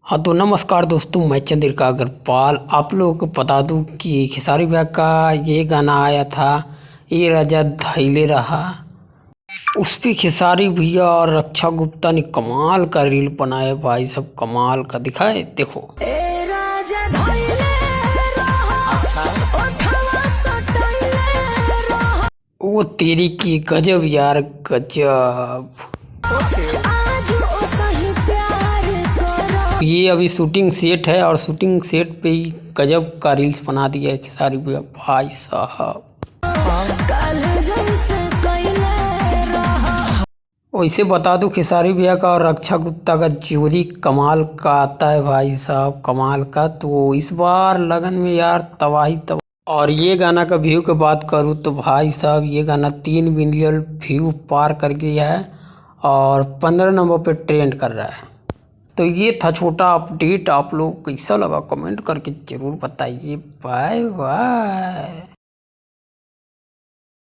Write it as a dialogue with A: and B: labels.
A: हाँ तो नमस्कार दोस्तों, मैं चंद्रिका अग्रपाल आप लोगों को बता दूं कि खेसारी भैया का ये गाना आया था, ये राजा धैले रहा। उस पे खेसारी भैया और रक्षा गुप्ता ने कमाल का रील बनाया भाई, सब कमाल का दिखाए। देखो
B: ए राजा धैले रहा, ओठवा सटैले रहा।
A: वो तेरी की गजब यार, गजब।
B: आज ओ सही प्यार करो।
A: ये अभी शूटिंग सेट है और शूटिंग सेट पे ही गजब का रील्स बना दिया है खेसारी भैया भाई साहब।
B: कल जैसे कैले रहा।
A: वैसे बता दूं खेसारी भैया का और रक्षा गुप्ता का जोड़ी कमाल का आता है भाई साहब, कमाल का। तो इस बार लगन में यार तबाही तबाही। और ये गाना का व्यू की बात करूँ तो भाई साहब ये गाना 3 मिलियन व्यू पार कर गया है और 15 नंबर पे ट्रेंड कर रहा है। तो ये था छोटा अपडेट, आप लोग कैसा लगा कमेंट करके ज़रूर बताइए। Bye bye.